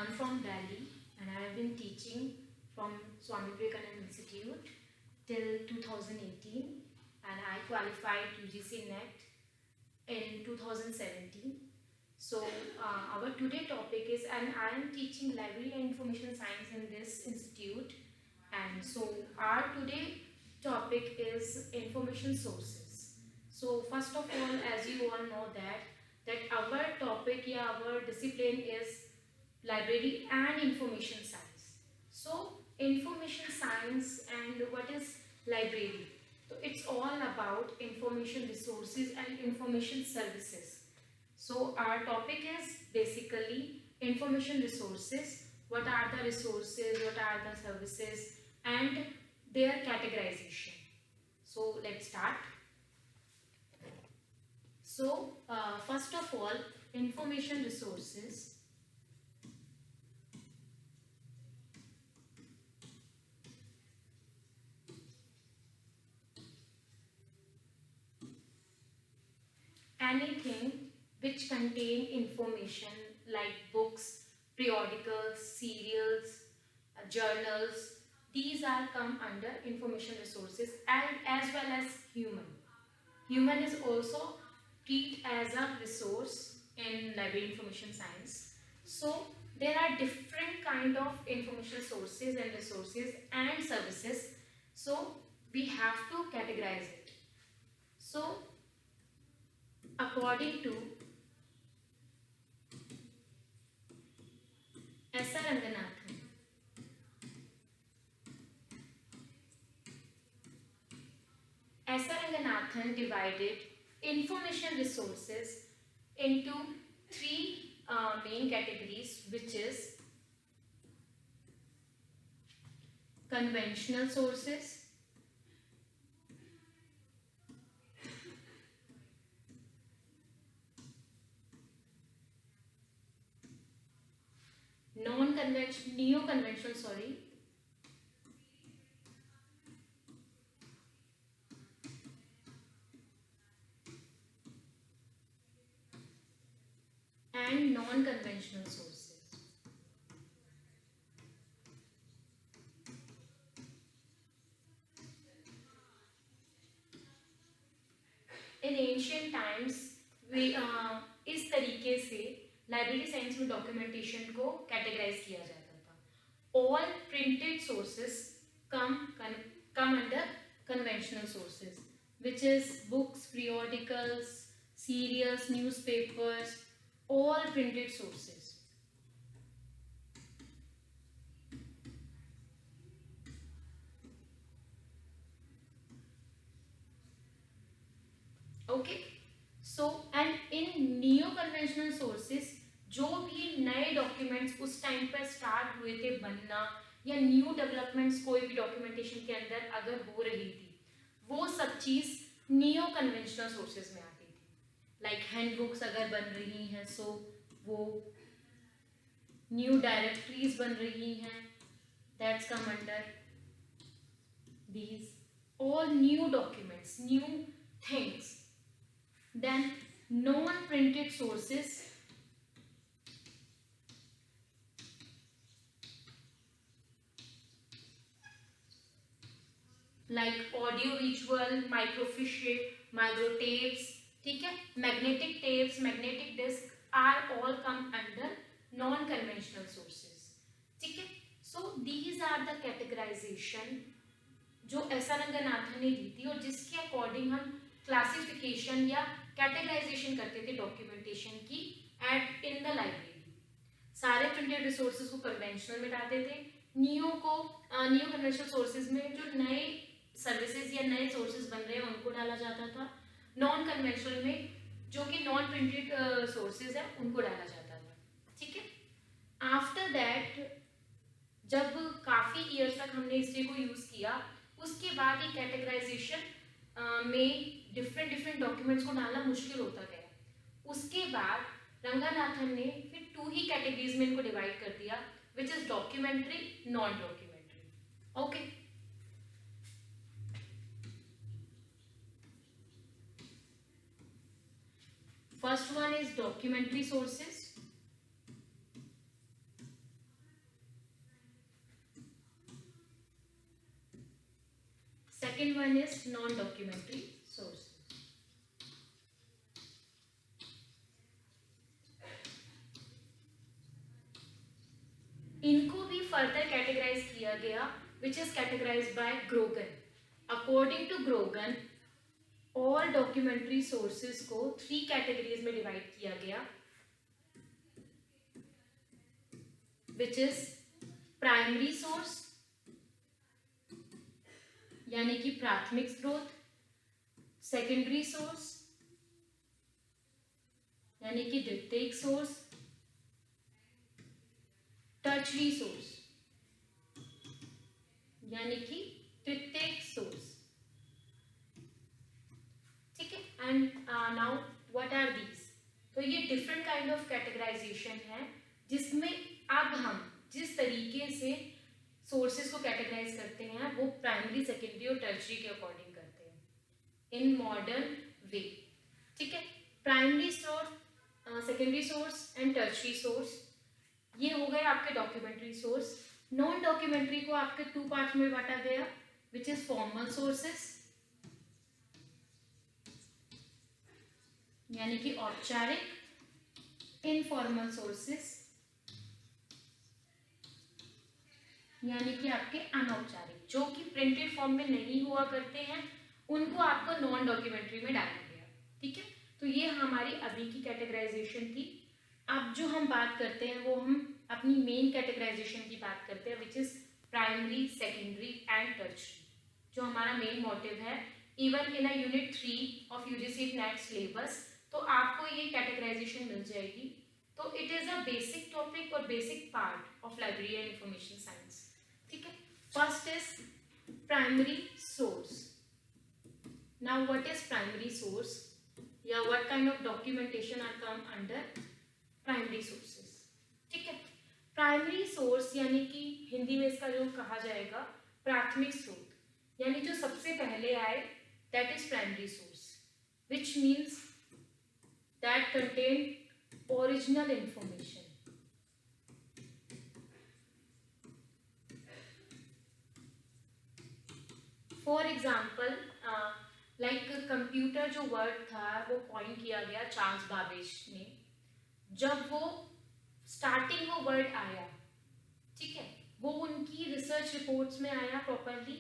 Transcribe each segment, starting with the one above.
I'm from Delhi and I have been teaching from Swami Vivekananda Institute till 2018 and I qualified UGC NET in 2017. So our today topic is, and I am teaching library and information science in this institute, and so our today topic is information sources. So first of all, as you all know that our topic, our discipline is library and information science. So information science and what is library? So it's all about information resources and information services. So our topic is basically information resources. What are the resources, what are the services and their categorization. So let's start. So first of all, information resources. Anything which contain information like books, periodicals, serials, journals, these are come under information resources, and as well as human. Human is also treated as a resource in library information science. So there are different kind of information sources and resources and services. So we have to categorize it. So according to S.R. Ranganathan, S.R. Ranganathan divided information resources into three main categories, which is conventional sources, neo-conventional, and non-conventional sources. In ancient times we इस तरीके से library science में documentation को categorise किया जाता था. All printed sources come under conventional sources, which is books, periodicals, serials, newspapers, all printed sources. Okay. So and in neo conventional sources, जो भी नए डॉक्यूमेंट्स उस टाइम पर स्टार्ट हुए थे बनना, या न्यू डेवलपमेंट्स कोई भी डॉक्यूमेंटेशन के अंदर अगर हो रही थी, वो सब चीज नियो कन्वेंशनल सोर्सेज में आती थी. लाइक हैंडबुक्स अगर बन रही हैं, सो वो न्यू डायरेक्टरीज बन रही हैं, that's come under these all new documents, new things. Then non-printed sources like audio visual, microfiche, microtapes, ठीक है, magnetic tapes, magnetic disc are all come under non-conventional sources. ठीक है. So these are the categorization जो S R Ranganathan ने दी थी और जिसके according हम क्लासिफिकेशन या कैटेगराइजेशन करते थे डॉक्यूमेंटेशन की एट इन द लाइब्रेरी. सारे प्रिंटेड रिसोर्सेज को कन्वेंशनल में डालते थे, न्यू कन्वेंशनल सोर्सेज में जो नए सर्विसेज या नए सोर्सेज बन रहे हैं उनको डाला जाता था, नॉन कन्वेंशनल में जो कि नॉन प्रिंटेड सोर्सेज है उनको डाला जाता था. ठीक है. आफ्टर दैट जब काफ़ी ईयर्स तक हमने इसी को यूज़ किया, उसके बाद ही कैटेगराइजेशन में डिफरेंट डॉक्यूमेंट्स को डालना मुश्किल होता गया. उसके बाद रंगनाथन ने फिर टू ही कैटेगरीज में इनको डिवाइड कर दिया, which is documentary, non documentary. Okay. First one is documentary sources. second one is non-documentary sources. इनको भी फर्दर कैटेगराइज किया गया, which is categorized by Grogan. According to Grogan all documentary sources को 3 categories में divide किया गया, which is primary source यानी कि प्राथमिक स्रोत, सेकेंडरी सोर्स यानी कि द्वितीयक सोर्स, टर्शरी सोर्स यानी कि तृतीयक सोर्स. ठीक है. And now what are these? तो ये डिफरेंट काइंड ऑफ कैटेगराइजेशन है, जिसमें अब हम जिस तरीके से सोर्सेज को कैटेगराइज करते हैं वो प्राइमरी, सेकेंडरी और टर्शरी के अकॉर्डिंग करते हैं इन मॉडर्न वे. ठीक है. Primary source, secondary source and tertiary source, ये हो गए आपके डॉक्यूमेंट्री सोर्स. नॉन डॉक्यूमेंट्री को आपके 2 पार्ट में बांटा गया, विच इज फॉर्मल सोर्सेस यानी कि औपचारिक, इनफॉर्मल सोर्सेस यानी कि आपके अनौपचारिक, जो कि प्रिंटेड फॉर्म में नहीं हुआ करते हैं, उनको आपको नॉन डॉक्यूमेंट्री में डाला गया. ठीक है. तो ये हमारी अभी की कैटेगराइजेशन थी. अब जो हम बात करते हैं वो हम अपनी मेन कैटेगराइजेशन की बात करते हैं, which is primary, secondary and tertiary, जो हमारा मेन मोटिव है. Even in a unit 3 of UGC NET syllabus तो आपको ये कैटेगराइजेशन मिल जाएगी. तो it is a basic topic और basic part of library and information science. ठीक है. First is primary source. Now what is primary source या what kind of documentation are come under primary sources. ठीक है. Primary source यानी कि हिंदी में इसका जो कहा जाएगा प्राथमिक स्रोत, यानी जो सबसे पहले आए, that is primary source, which means that contain original information. For example like computer जो वर्ड था वो कॉइन किया गया चार्ल्स बाबेज ने. जब वो स्टार्टिंग वो वर्ड आया, ठीक है, वो उनकी रिसर्च रिपोर्ट्स में आया प्रॉपरली,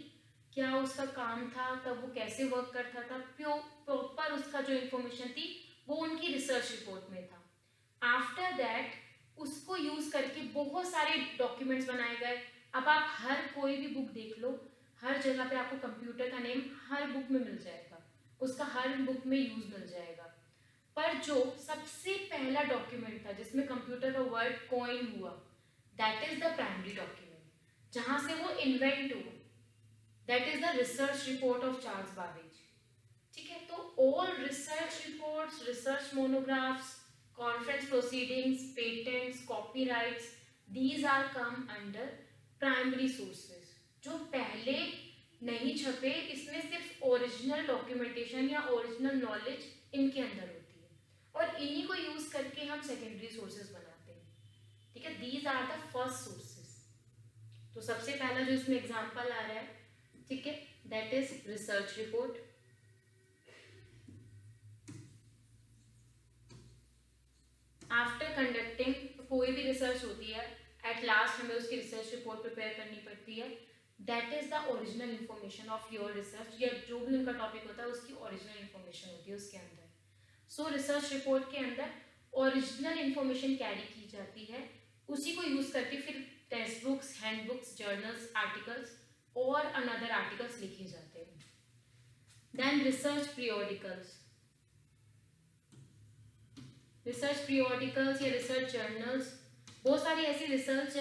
क्या उसका काम था, तब वो कैसे वर्क करता था, प्रॉपर उसका जो इंफॉर्मेशन थी वो उनकी रिसर्च रिपोर्ट में था. आफ्टर दैट उसको यूज करके बहुत सारे डॉक्यूमेंट्स बनाए गए. अब आप हर कोई भी बुक देख लो, हर जगह पे आपको कंप्यूटर का नेम हर बुक में मिल जाएगा, उसका हर बुक में यूज मिल जाएगा. पर जो सबसे पहला डॉक्यूमेंट था जिसमें कंप्यूटर का वर्ड कॉइन हुआ, that is the primary document, जहां से वो इन्वेंट हुआ. That is the research report of Charles Babbage. ठीक है. तो all research reports, research monographs, conference proceedings, patents, copyrights, these are come under primary sources. जो पहले नहीं छपे, इसमें सिर्फ ओरिजिनल डॉक्यूमेंटेशन या ओरिजिनल नॉलेज इनके अंदर होती है, और इन्हीं को यूज करके हम सेकेंडरी सोर्सेज बनाते हैं. ठीक है. These are the first sources. तो सबसे पहला जो इसमें एग्जांपल आ रहा है, ठीक है, that is research report. After conducting, कोई भी रिसर्च होती है, एट लास्ट हमें उसकी रिसर्च रिपोर्ट प्रिपेयर करनी पड़ती है. That is the original information of your research, या जो भी उनका टॉपिक होता है उसकी ओरिजिनल इंफॉर्मेशन होती है उसके अंदर. सो रिसर्च रिपोर्ट के अंदर ओरिजिनल इंफॉर्मेशन कैरी की जाती है, उसी को यूज करके फिर textbooks, handbooks, journals, articles और अनदर आर्टिकल्स लिखे जाते हैं. Then research periodicals. Research periodicals या रिसर्च जर्नल्स, बहुत सारी ऐसी रिसर्च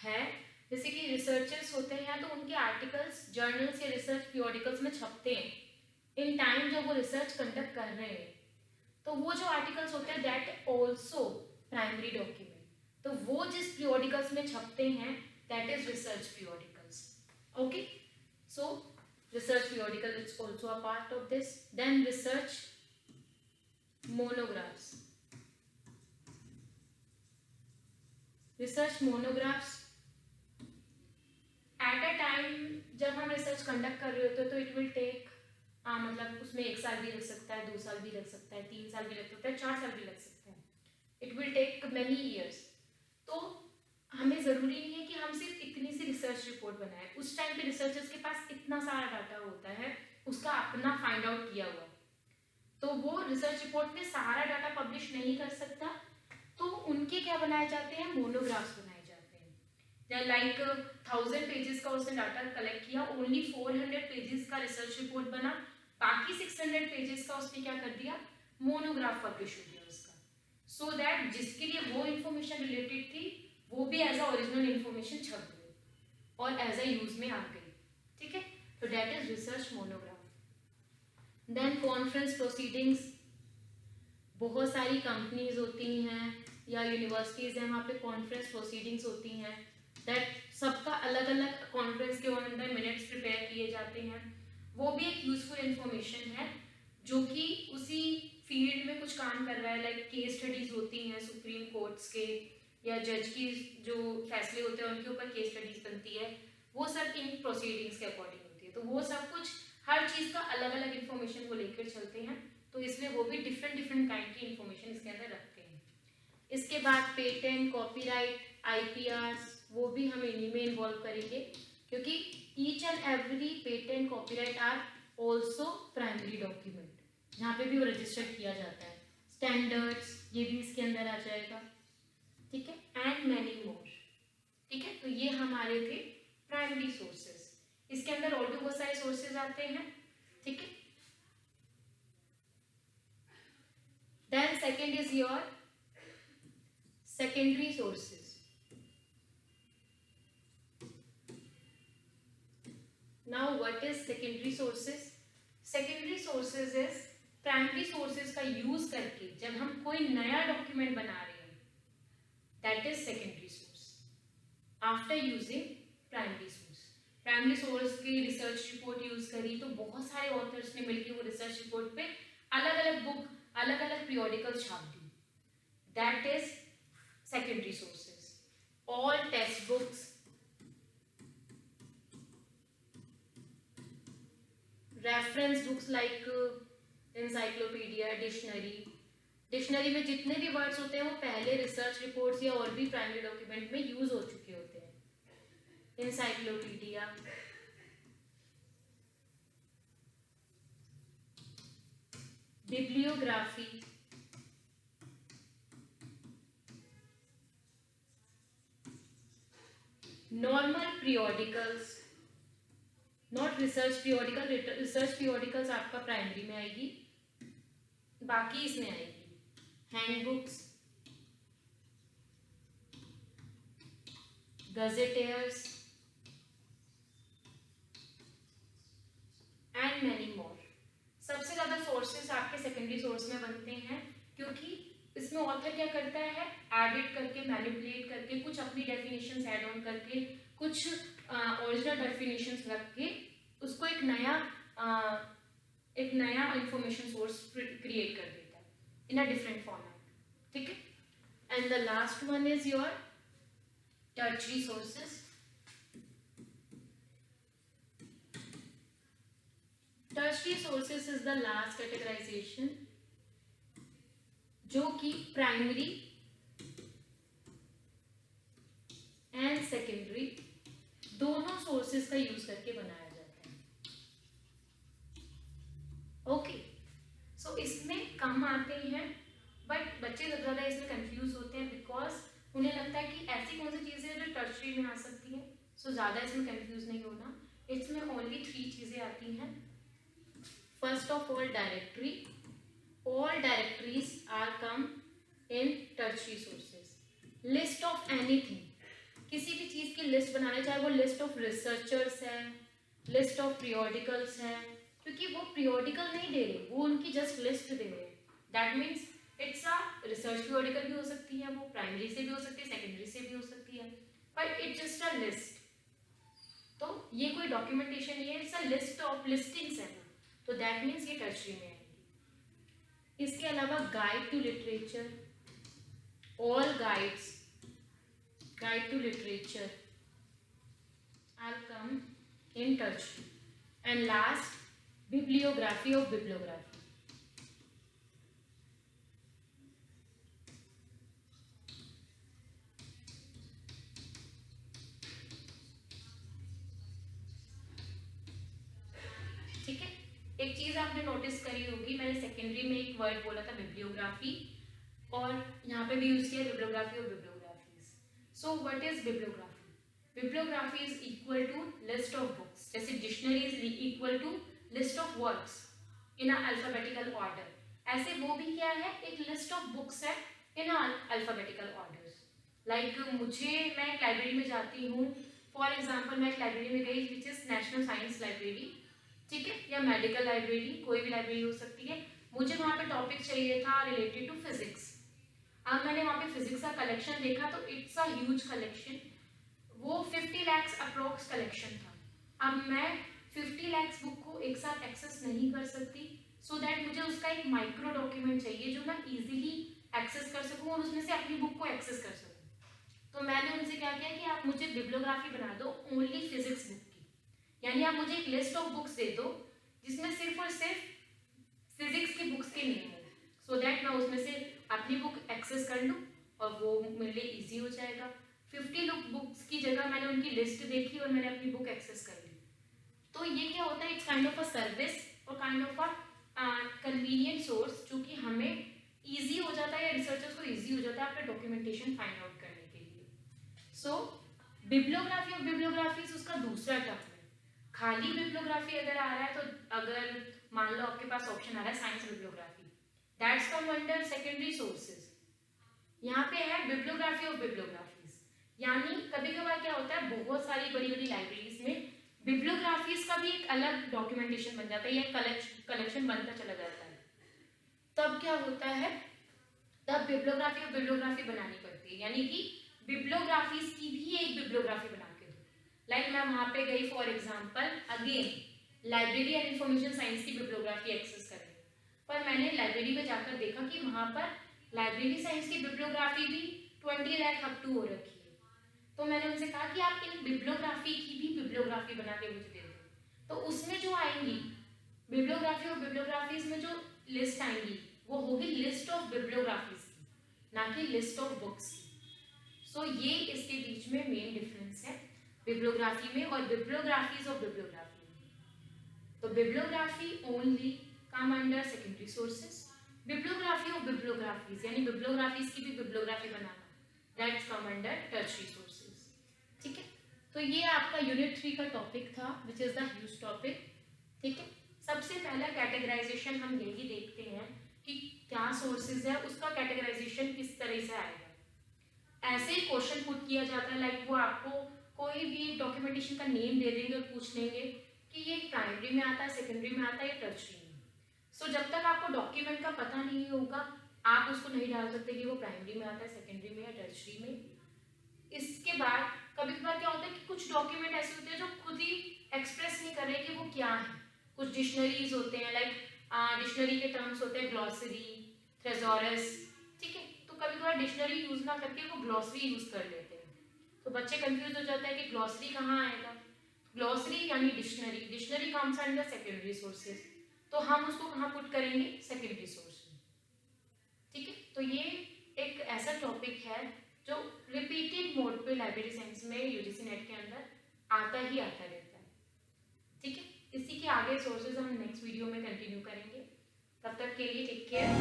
है, जैसे कि रिसर्चर्स होते हैं तो उनके आर्टिकल्स जर्नल्स या रिसर्च पीरियोडिकल्स में छपते हैं इन टाइम जब वो रिसर्च कंडक्ट कर रहे हैं. तो वो जो आर्टिकल्स होते हैं दैट ऑल्सो प्राइमरी डॉक्यूमेंट. तो वो जिस पीरियोडिकल्स में छपते हैं that is research periodicals. Okay. So research periodical is also a part of this. Then research monographs. Research monographs at a time जब हम रिसर्च रिसर्च कंडक्ट कर रहे होते हो तो इट विल टेक मतलब उसमें 1 साल भी लग सकता है, 2 साल भी लग सकता है, 3 साल भी लग सकता है, 4 साल भी लग सकता है. It will take many years. तो हमें ज़रूरी नहीं है कि हम सिर्फ इतनी सी रिसर्च रिपोर्ट बनाएं. उस टाइम पे रिसर्चर्स के पास इतना सारा डाटा होता है, उसका अपना फाइंड आउट किया हुआ, तो वो रिसर्च रिपोर्ट में सारा डाटा पब्लिश नहीं कर सकता. तो उनके क्या बनाए जाते हैं, मोनोग्राफ्स बनाए जाते हैं. लाइक 1000 पेजेस का उसने डाटा कलेक्ट किया, ओनली 400 पेजेस का रिसर्च रिपोर्ट बना, बाकी 600 पेजेस का उसने क्या कर दिया, मोनोग्राफ पब्लिश हो गया उसका. सो दैट जिसके लिए वो इंफॉर्मेशन रिलेटेड थी वो भी एज अ ओरिजिनल इंफॉर्मेशन छप गई और एज अ यूज में आ गई. ठीक है, तो that is research monograph. Then conference proceedings. बहुत सारी कंपनीज होती हैं या यूनिवर्सिटीज़ हैं, वहाँ पे कॉन्फ्रेंस प्रोसीडिंग्स होती हैं. दैट सबका अलग अलग कॉन्फ्रेंस के अंदर मिनट्स प्रिपेयर किए जाते हैं. वो भी एक यूजफुल इंफॉर्मेशन है जो कि उसी फील्ड में कुछ काम कर रहा है. लाइक केस स्टडीज होती हैं सुप्रीम कोर्ट्स के या जज की जो फैसले होते हैं उनके ऊपर केस स्टडीज बनती है, वो सब इन प्रोसीडिंग्स के अकॉर्डिंग होती है. तो वो सब कुछ हर चीज़ का अलग अलग इन्फॉर्मेशन को लेकर चलते हैं, तो इसलिए वो भी डिफरेंट डिफरेंट काइंड की इन्फॉर्मेशन इसके अंदर रखते हैं. इसके बाद पेटेंट, कॉपीराइट, आईपीआर, वो भी हम इन्हीं में इन्वॉल्व करेंगे क्योंकि each and every patent, copyright are also primary document जहाँ पे भी वो रजिस्टर किया जाता है. स्टैंडर्ड्स ये भी इसके अंदर आ जाएगा. ठीक है, एंड मैनी मोर. ठीक है, तो ये हमारे थे प्राइमरी सोर्सेज. इसके अंदर और भी बहुत सारे सोर्सेज आते हैं. ठीक है, then second is your secondary sources. Now what is secondary sources? Secondary sources is primary sources का यूज करके जब हम कोई नया डॉक्यूमेंट बना रहे हैं, that is secondary source. After using primary source. Primary source की रिसर्च रिपोर्ट यूज करी तो बहुत सारे ऑथर्स ने मिलकर वो रिसर्च रिपोर्ट पे अलग अलग बुक, अलग अलग पीरियोडिकल छाप दी. That is secondary sources. All textbooks, reference books like encyclopedia, dictionary में जितने भी वर्ड्स होते हैं वो पहले रिसर्च रिपोर्ट्स या और भी प्राइमरी डॉक्यूमेंट में यूज हो चुके होते हैं. encyclopedia, bibliography, normal periodicals, not research periodical. Research periodicals आपका प्राइमरी में आएगी, बाकी इसमें आएगी. Handbooks, gazetteers and many more. सबसे ज्यादा सोर्सेस आपके सेकेंडरी सोर्स में बनते हैं क्योंकि इसमें ऑथर क्या करता है, एडिट करके, मैनिपुलेट करके, कुछ अपनी डेफिनेशंस ऐड ऑन करके, कुछ ओरिजिनल डेफिनेशंस रख के उसको एक नया इंफॉर्मेशन सोर्स क्रिएट कर देता है इन अ डिफरेंट फॉर्मेट. ठीक है, and the last one is your tertiary sources. Tertiary sources is the last categorization जो कि प्राइमरी एंड सेकेंडरी दोनों सोर्सेस का यूज करके बनाया जाता है. ओके, सो इसमें कम आते हैं बट बच्चे ज़्यादा इसमें कंफ्यूज होते हैं बिकॉज उन्हें लगता है कि ऐसी कौन सी चीज़ें जो टर्शरी में आ सकती है. सो ज़्यादा इसमें कंफ्यूज नहीं होना. इसमें ओनली 3 चीज़ें आती हैं. First of all directory. All directories are come in tertiary sources. List of anything. किसी भी चीज़ की लिस्ट बनाने, चाहे वो लिस्ट ऑफ रिसर्चर्स है, लिस्ट ऑफ periodicals है, क्योंकि वो periodical नहीं दे रहे, वो उनकी जस्ट लिस्ट दे रहे हैं. That means it's a research periodical भी हो सकती है, वो प्राइमरी से भी हो सकती है, सेकेंडरी से भी हो सकती है, but it's just a list. तो ये कोई डॉक्यूमेंटेशन नहीं है, it's a list of listings है, तो दैट मीन्स ये टर्शरी में है. इसके अलावा guide to literature, all guides, guide to literature are come in tertiary. And last bibliography of bibliography. ठीक है, एक चीज आपने नोटिस करी होगी, मैंने सेकेंडरी में एक वर्ड बोला था बिब्लियोग्राफी, और यहाँ पे भी यूज किया बिब्लियोग्राफी और bibliographies. So what is bibliography? Bibliography is equal to list of books, जैसे dictionary is equal to list of words in alphabetical order, ऐसे वो भी क्या है, एक लिस्ट ऑफ बुक्स है इन अल्फाबेटिकल ऑर्डर। लाइक मैं एक लाइब्रेरी में जाती हूँ, फॉर एग्जाम्पल मैं एक लाइब्रेरी में गई which is national science library, ठीक है, या मेडिकल लाइब्रेरी, कोई भी लाइब्रेरी हो सकती है। मुझे वहाँ पे टॉपिक चाहिए था रिलेटेड टू फिजिक्स। अब मैंने वहाँ पे फिजिक्स का कलेक्शन देखा तो इट्स अ ह्यूज कलेक्शन, वो 50 lakhs अप्रोक्स कलेक्शन था। अब मैं 50 lakhs बुक को एक साथ एक्सेस नहीं कर सकती, सो दैट मुझे उसका एक माइक्रो डॉक्यूमेंट चाहिए जो मैं इजीली एक्सेस कर सकूं और उसमें से अपनी बुक को एक्सेस कर सकूं। तो मैंने उनसे क्या किया कि आप मुझे बिब्लियोग्राफी बना दो ओनली फिजिक्स बुक की, यानी आप मुझे एक लिस्ट ऑफ बुक्स दे दो जिसमें सिर्फ और सिर्फ फिजिक्स की बुक्स के नेम हो, सो दैट मैं उसमें से अपनी बुक एक्सेस कर लूँ और वो मेरे लिए ईजी हो जाएगा। 50 बुक्स की जगह मैंने उनकी लिस्ट देखी और मैंने अपनी बुक एक्सेस कर ली। तो ये क्या होता है, it's kind of a service और kind of a convenient source, जो कि हमें इजी हो जाता है या रिसर्चर्स को इजी हो जाता है आपका डॉक्यूमेंटेशन फाइंड आउट करने के लिए। सो बिब्लियोग्राफी ऑफ बिब्लियोग्राफी उसका दूसरा टर्म है। खाली बिब्लियोग्राफी अगर आ रहा है, तो अगर मान लो आपके पास ऑप्शन आ रहा है science bibliography, that's come under secondary sources. यहाँ पे है बिब्लियोग्राफी ऑफ बिब्लियोग्राफीज, यानी कभी कभार क्या होता है, बहुत सारी बड़ी बड़ी लाइब्रेरीज में बिब्लियोग्राफीज का भी एक अलग डॉक्यूमेंटेशन बन जाता है या कलेक्शन बनता चला जाता है। तब क्या होता है, तब बिब्लियोग्राफी ऑफ बिब्लियोग्राफी बनानी पड़ती है, यानी कि बिब्लियोग्राफीज की भी एक बिब्लियोग्राफी बना के दो। लाइक मैं वहां पे गई for example again library and information science की बिब्लियोग्राफी एक्सेस करने, पर मैंने लाइब्रेरी में जाकर देखा कि वहां पर लाइब्रेरी साइंस की बिब्लियोग्राफी भी 20 लाख अप टू हो रखी है। तो मैंने उनसे कहा कि आप इन बिब्लियोग्राफी की भी बिब्लियोग्राफी बना के मुझे दे दो। तो उसमें जो आएंगी बिब्लियोग्राफी और बिब्लियोग्राफीज में जो लिस्ट आएंगी वो होगी लिस्ट ऑफ बिब्लियोग्राफीज की, ना कि लिस्ट ऑफ बुक्स की। सो ये इसके बीच में मेन डिफरेंस है बिब्लियोग्राफी में और बिब्लियोग्राफीज ऑफ बिब्लियोग्राफी में। तो bibliography only come under secondary sources, bibliography of bibliographies यानी बिब्लियोग्राफीज की भी bibliography banana, that's come under tertiary sources. ठीक है, तो ये आपका यूनिट 3 का टॉपिक था which is the huge topic. ठीक है, सबसे पहला कैटेगराइजेशन हम यही देखते हैं कि क्या सोर्सेज है, उसका कैटेगराइजेशन किस तरह से आएगा। ऐसे ही क्वेश्चन पुट किया जाता है, लाइक वो आपको कोई भी डॉक्यूमेंटेशन का नेम दे देंगे और पूछ लेंगे कि ये प्राइमरी में आता है, सेकेंडरी में आता है या टर्शियरी में। सो जब तक आपको डॉक्यूमेंट का पता नहीं होगा आप उसको नहीं डाल सकते कि वो प्राइमरी में आता है, सेकेंडरी में या टर्शियरी में। इसके बाद कभी कभार क्या होता है कि कुछ डॉक्यूमेंट ऐसे होते हैं जो खुद ही एक्सप्रेस नहीं कर रहे कि वो क्या है। कुछ डिक्शनरीज होते हैं, लाइक डिक्शनरी के टर्म्स होते हैं ग्लॉसरी, थ्रेजोरस, ठीक है, तो कभी कभार डिक्शनरी यूज ना करके वो ग्लॉसरी यूज कर लेते हैं, तो बच्चे कंफ्यूज हो जाते हैं कि ग्लॉसरी कहाँ आएगा। ग्लॉसरी यानी dictionary, dictionary comes under secondary sources, तो हम उसको कहाँ पुट करेंगे, सेकेंडरी सोर्स में। ठीक है, तो ये एक ऐसा टॉपिक है जो रिपीटेड मोड पे लाइब्रेरी साइंस में यूजीसी नेट के अंदर आता ही आता रहता है। ठीक है, इसी के आगे सोर्सेज हम नेक्स्ट वीडियो में कंटिन्यू करेंगे। तब तक के लिए टेक केयर।